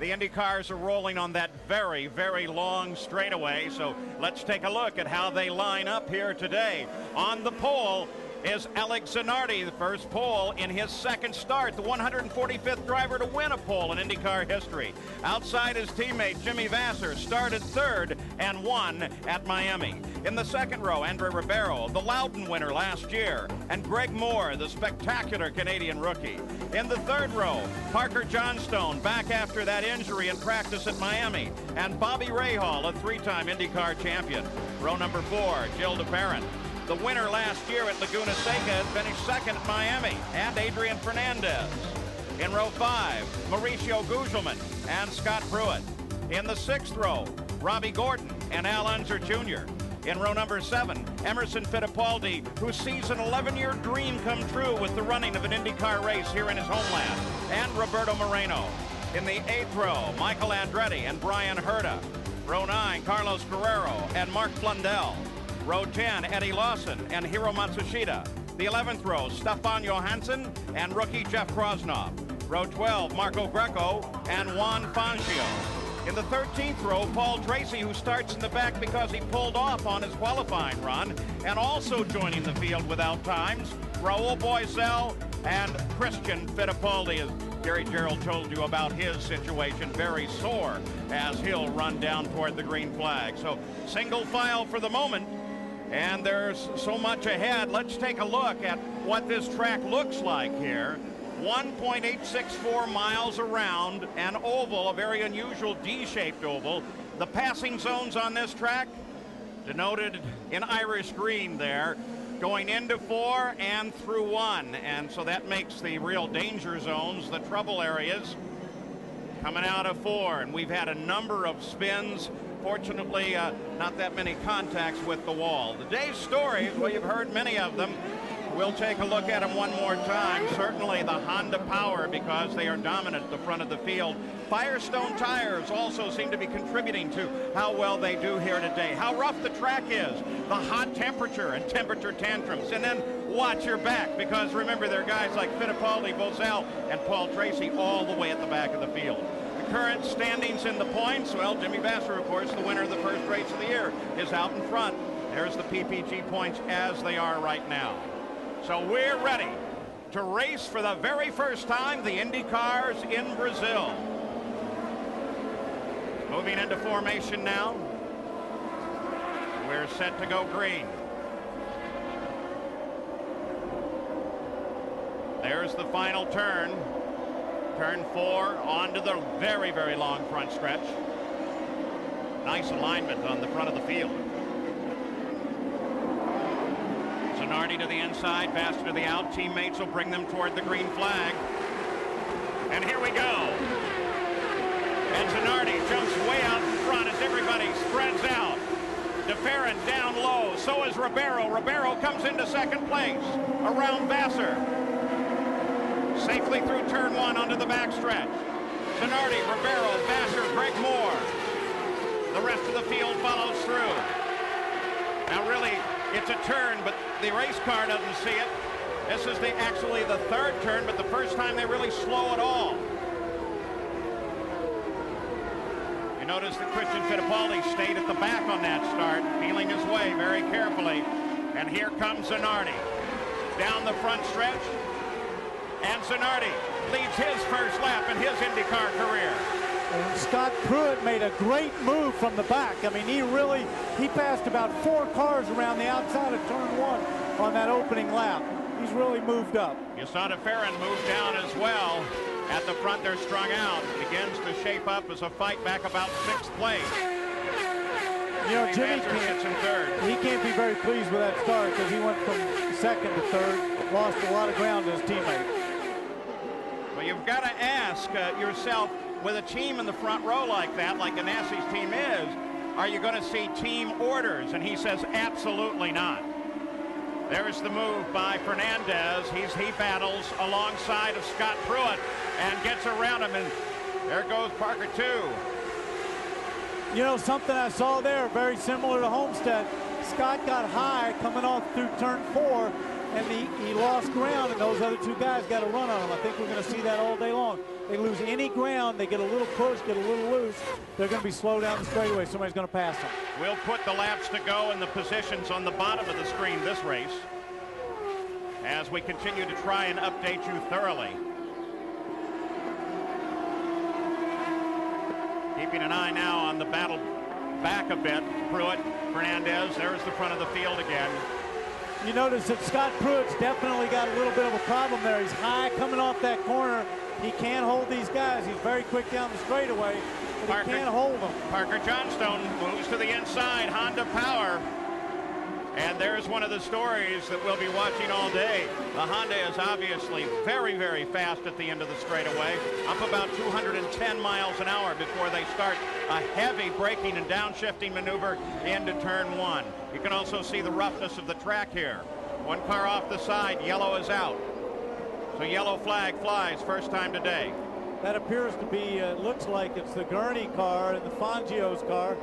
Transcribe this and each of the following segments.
The Indy cars are rolling on that very, very long straightaway. So let's take a look at how they line up here today. On the pole is Alex ZANARDI, the first pole in his second start, the 145th driver to win a pole in IndyCar history. Outside his teammate Jimmy Vasser started third and won at Miami. In the second row, Andre Ribeiro, the Loudon winner last year, and Greg Moore, the spectacular Canadian rookie. In the third row, Parker Johnstone, back after that injury in practice at Miami, and Bobby Rahal, a three-time IndyCar champion. Row number 4, Gilles de Perrin, the winner last year at Laguna Seca, finished second at Miami, and Adrian Fernandez. In row 5, Mauricio Gugelmin and Scott Pruitt. In the sixth row, Robbie Gordon and Al Unser Jr. In row number 7, Emerson Fittipaldi, who sees an 11-year dream come true with the running of an IndyCar race here in his homeland, and Roberto Moreno. In the 8th row, Michael Andretti and Brian Herta. Row 9, Carlos Guerrero and Mark Blundell. Row 10, Eddie Lawson and Hiro Matsushita. The 11th row, Stefan Johansson and rookie Jeff Krosnoff. Row 12, Marco Greco and Juan Fangio. In the 13th row, Paul Tracy, who starts in the back because he pulled off on his qualifying run, and also joining the field without times, Raul Boesel and Christian Fittipaldi, as Gary Gerald told you about his situation, very sore as he'll run down toward the green flag. So single file for the moment. And there's so much ahead. Let's take a look at what this track looks like here. 1.864 miles around, an oval, a very unusual D-shaped oval. The passing zones on this track denoted in Irish green there, going into 4 and through 1. And so that makes the real danger zones, the trouble areas, coming out of 4. And we've had a number of spins. Fortunately, not that many contacts with the wall. Today's stories, well, you've heard many of them. We'll take a look at them one more time. Certainly the Honda Power, because they are dominant at the front of the field. Firestone tires also seem to be contributing to how well they do here today. How rough the track is, the hot temperature and temperature tantrums. And then watch your back, because remember, there are guys like Fittipaldi, Boesel, and Paul Tracy all the way at the back of the field. Current standings in the points, well, Jimmy Vasser, of course, the winner of the first race of the year, is out in front. There's the PPG points as they are right now. So we're ready to race for the very first time the Indy cars in Brazil. Moving into formation now. We're set to go green. There's the final turn. Turn 4 onto the very, very long front stretch. Nice alignment on the front of the field. ZANARDI to the inside, Vasser to the out. Teammates will bring them toward the green flag. And here we go. And ZANARDI jumps way out in front as everybody spreads out. De Perrin down low. So is Ribeiro. Ribeiro comes into second place around Vasser. Safely through turn 1 onto the backstretch. ZANARDI, Ribeiro, Vasser, Greg Moore. The rest of the field follows through. Now really, it's a turn, but the race car doesn't see it. This is actually the third turn, but the first time they really slow at all. You notice that Christian Fittipaldi stayed at the back on that start, feeling his way very carefully. And here comes ZANARDI. Down the front stretch. And ZANARDI leads his first lap in his IndyCar career. And Scott Pruitt made a great move from the back. I mean, he passed about 4 cars around the outside of turn 1 on that opening lap. He's really moved up. You saw de Perrin move down as well. At the front, they're strung out. Begins to shape up as a fight back about 6th place. You know, Jimmy gets in third. He can't be very pleased with that start because he went from 2nd to 3rd, lost a lot of ground to his teammate. Well, you've got to ask yourself, with a team in the front row like that, like Ganassi's team is, are you going to see team orders? And he says, absolutely not. There's the move by Fernandez. He battles alongside of Scott Pruitt and gets around him, and there goes Parker too. You know, something I saw there, very similar to Homestead. Scott got high coming off through turn 4, and he lost ground, and those other two guys got to run on him. I think we're going to see that all day long. They lose any ground, they get a little push, get a little loose, they're going to be slow down the straightaway. Somebody's going to pass them. We'll put the laps to go and the positions on the bottom of the screen this race as we continue to try and update you thoroughly. Keeping an eye now on the battle back a bit. Pruitt, Fernandez, there's the front of the field again. You notice that Scott Pruitt's definitely got a little bit of a problem there. He's high coming off that corner. He can't hold these guys. He's very quick down the straightaway, but he can't hold them. Parker Johnstone moves to the inside. Honda power. And there's one of the stories that we'll be watching all day. The Honda is obviously very, very fast at the end of the straightaway, up about 210 miles an hour before they start a heavy braking and downshifting maneuver into turn one. You can also see the roughness of the track here. One car off the side, yellow is out. So yellow flag flies first time today. That appears to be, looks like it's the Gurney car and the Fangio's car.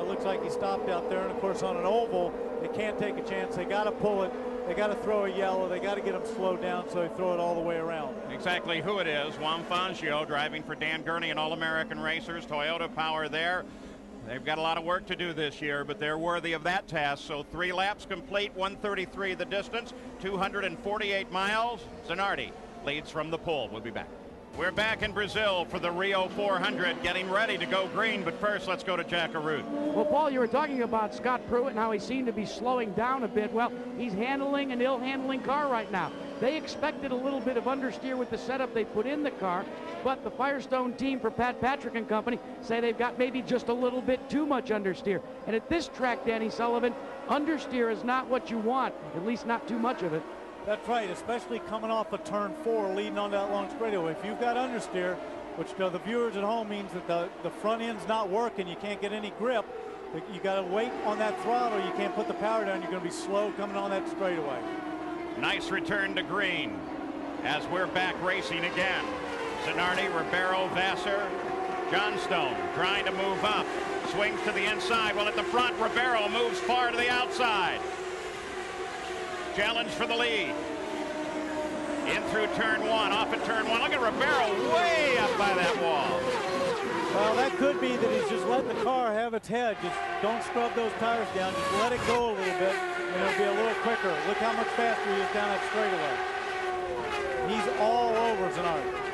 Looks like he stopped out there, and of course on an oval, they can't take a chance. They got to pull it. They got to throw a yellow. They got to get them slowed down, so they throw it all the way around. Exactly who it is. Juan Fangio driving for Dan Gurney and All-American Racers. Toyota power there. They've got a lot of work to do this year, but they're worthy of that task. So 3 laps complete, 133 the distance, 248 miles. ZANARDI leads from the pole. We'll be back. We're back in Brazil for the Rio 400, getting ready to go green, but first let's go to Jack Arute. Well, Paul, you were talking about Scott Pruitt and how he seemed to be slowing down a bit. Well, he's handling an ill-handling car right now. They expected a little bit of understeer with the setup they put in the car, but the Firestone team for Pat Patrick and company say they've got maybe just a little bit too much understeer. And at this track, Danny Sullivan, understeer is not what you want, at least not too much of it. That's right, especially coming off of turn 4, leading on that long straightaway. If you've got understeer, which to the viewers at home means that the front end's not working, you can't get any grip, you got to wait on that throttle, you can't put the power down, you're going to be slow coming on that straightaway. Nice return to green as we're back racing again. ZANARDI, Ribeiro, Vassar, Johnstone trying to move up, swings to the inside. Well, at the front, Ribeiro moves far to the outside. Challenge for the lead. In through turn 1, off at turn 1. Look at Ribeiro way up by that wall. Well, that could be that he's just letting the car have its head. Just don't scrub those tires down. Just let it go a little bit, and it'll be a little quicker. Look how much faster he is down that straightaway. He's all over ZANARDI.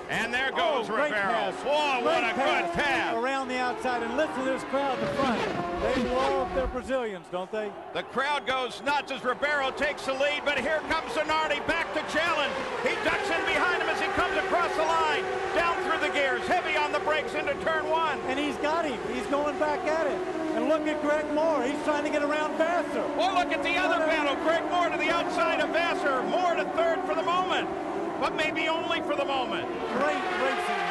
And there goes Ribeiro. Whoa, what a good pass. Around the outside, and listen to this crowd in the front. They love their Brazilians, don't they? The crowd goes nuts as Ribeiro takes the lead, but here comes ZANARDI back to challenge. He ducks in behind him as he comes across the line. Down through the gears, heavy on the brakes into turn 1. And he's got him. He's going back at it. And look at Greg Moore. He's trying to get around Vassar. Oh, look at the other battle. Greg Moore to the outside of Vassar. Moore to third for the moment, but maybe only for the moment. Great racing.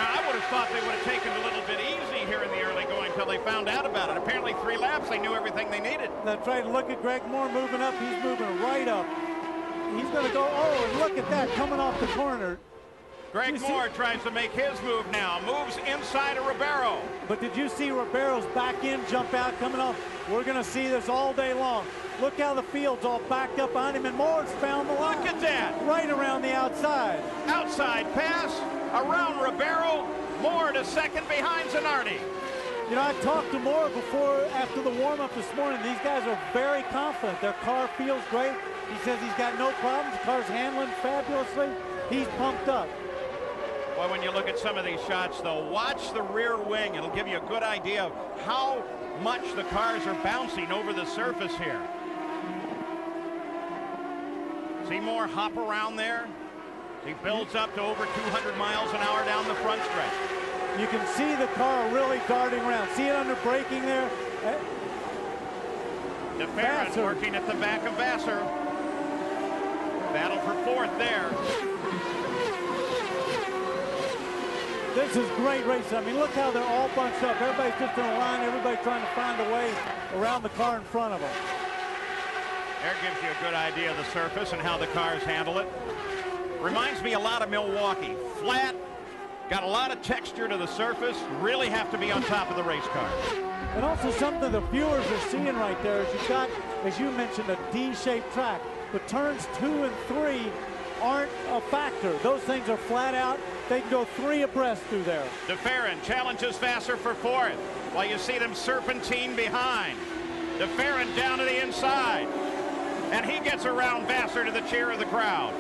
I would have thought they would have taken it a little bit easy here in the early going until they found out about it. Apparently 3 laps, they knew everything they needed. That's right. Look at Greg Moore moving up. He's moving right up. He's going to go, oh, and look at that coming off the corner. Greg Moore tries to make his move now. Moves inside of Ribeiro. But did you see Ribeiro's back end jump out coming off? We're going to see this all day long. Look how the field's all backed up behind him, and Moore's found the line. Look at that. Right around the outside. Outside pass around Ribeiro. Moore to second behind ZANARDI. You know, I talked to Moore before, after the warm-up this morning. These guys are very confident. Their car feels great. He says he's got no problems. The car's handling fabulously. He's pumped up. Well, when you look at some of these shots, though, watch the rear wing. It'll give you a good idea of how much the cars are bouncing over the surface here. See Moore hop around there? He builds up to over 200 miles an hour down the front stretch. You can see the car really darting around. See it under braking there? DeFerrin working at the back of Vassar. Battle for 4th there. This is great racing. I mean, look how they're all bunched up. Everybody's just in a line. Everybody trying to find a way around the car in front of them. There gives you a good idea of the surface and how the cars handle it. Reminds me a lot of Milwaukee. Flat, Got a lot of texture to the surface. Really have to be on top of the race car. And also something the viewers are seeing right there is you've got, as you mentioned, a D-shaped track. But turns 2 and 3 aren't a factor. Those things are flat out. They can go 3 abreast through there. DeFerrin challenges Vassar for 4th, while you see them serpentine behind. DeFerrin down to the inside. And he gets around Vassar to the cheer of the crowd.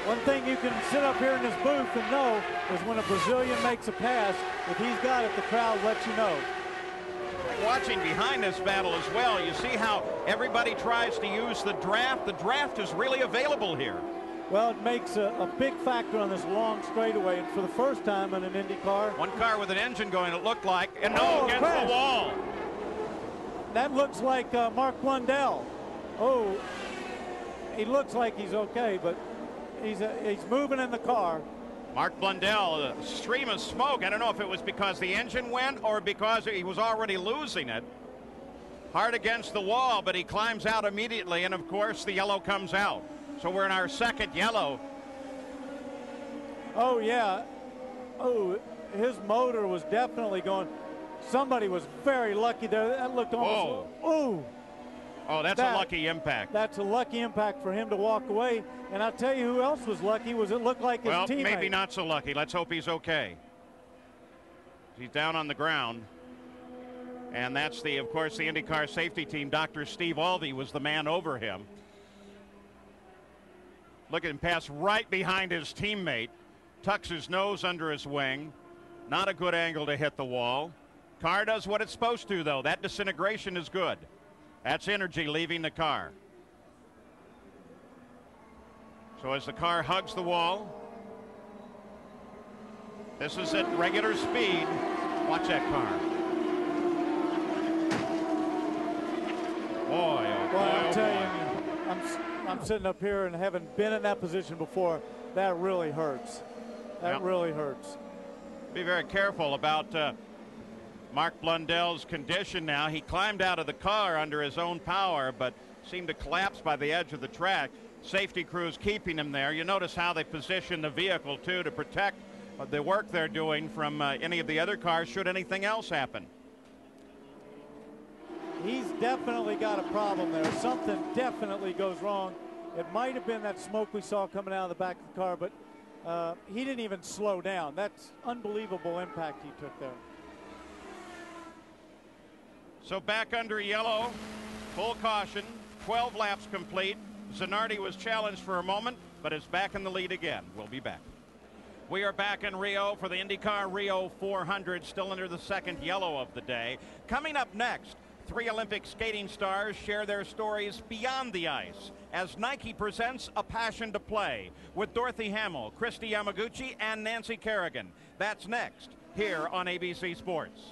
One thing you can sit up here in this booth and know is when a Brazilian makes a pass, if he's got it, the crowd lets you know. Watching behind this battle as well, you see how everybody tries to use the draft. The draft is really available here. Well, it makes a big factor on this long straightaway, and for the first time in an Indy car. One car with an engine going, it looked like, and no, against the wall. That looks like Mark Blundell. Oh, he looks like he's okay, but he's moving in the car. Mark Blundell, a stream of smoke. I don't know if it was because the engine went or because he was already losing it. Hard against the wall, but he climbs out immediately, and of course the yellow comes out. So we're in our second yellow. Oh, yeah. Oh, his motor was definitely going. Somebody was very lucky there. That looked almost. Oh. Oh, that's a lucky impact. That's a lucky impact for him to walk away. And I'll tell you who else was lucky was it looked like his teammate. Well, maybe not so lucky. Let's hope he's okay. He's down on the ground. And that's of course, the IndyCar safety team. Dr. Steve Alvey was the man over him. Look at him pass right behind his teammate. Tucks his nose under his wing. Not a good angle to hit the wall. Car does what it's supposed to, though. That disintegration is good. That's energy leaving the car. So as the car hugs the wall, this is at regular speed. Watch that car. Boy, oh boy, I'll tell you, I'm sitting up here and having been in that position before. That really hurts. That really hurts. Be very careful about Mark Blundell's condition now. He climbed out of the car under his own power, but seemed to collapse by the edge of the track. Safety crews keeping him there. You notice how they position the vehicle, too, to protect the work they're doing from any of the other cars should anything else happen. He's definitely got a problem there. Something definitely goes wrong. It might have been that smoke we saw coming out of the back of the car, but he didn't even slow down. That's unbelievable impact he took there. So back under yellow, full caution, 12 laps complete. ZANARDI was challenged for a moment, but is back in the lead again. We'll be back. We are back in Rio for the IndyCar Rio 400, still under the second yellow of the day. Coming up next, 3 Olympic skating stars share their stories beyond the ice as Nike presents A Passion to Play with Dorothy Hamill, Christy Yamaguchi, and Nancy Kerrigan. That's next here on ABC Sports.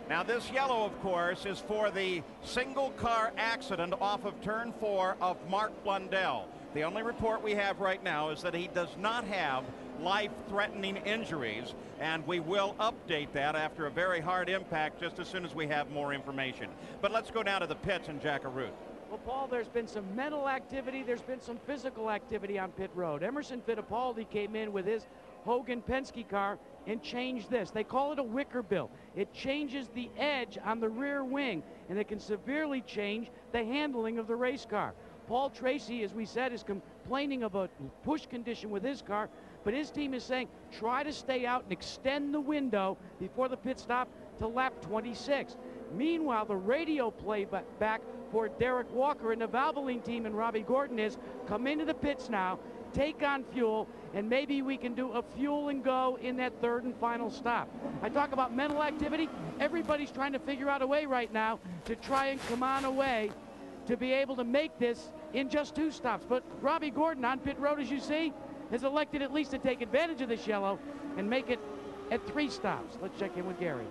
Now this yellow, of course, is for the single car accident off of turn 4 of Mark Blundell. The only report we have right now is that he does not have life-threatening injuries, and we will update that after a very hard impact just as soon as we have more information. But let's go down to the pits and Jack Arute. Well, Paul, there's been some mental activity. There's been some physical activity on pit road. Emerson Fittipaldi came in with his Hogan Penske car and changed this. They call it a wicker bill. It changes the edge on the rear wing, and it can severely change the handling of the race car. Paul Tracy, as we said, is complaining of a push condition with his car, but his team is saying try to stay out and extend the window before the pit stop to lap 26. Meanwhile, the radio playback for Derek Walker and the Valvoline team and Robbie Gordon is come into the pits now, take on fuel, and maybe we can do a fuel and go in that third and final stop. I talk about mental activity. Everybody's trying to figure out a way right now to try and come on away to be able to make this in just 2 stops. But Robbie Gordon on pit road, as you see, has elected at least to take advantage of this yellow and make it at 3 stops. Let's check in with Gary.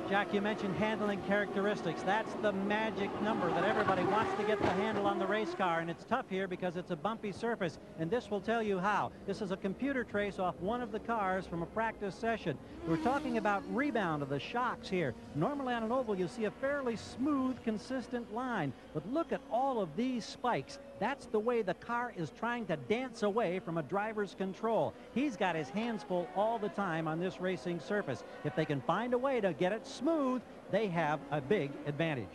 Jack, you mentioned handling characteristics. That's the magic number that everybody wants to get the handle on the race car, and it's tough here because it's a bumpy surface, and this will tell you how. This is a computer trace off one of the cars from a practice session. We're talking about rebound of the shocks here. Normally on an oval, you see a fairly smooth, consistent line, but look at all of these spikes. That's the way the car is trying to dance away from a driver's control. He's got his hands full all the time on this racing surface. If they can find a way to get it smooth, they have a big advantage.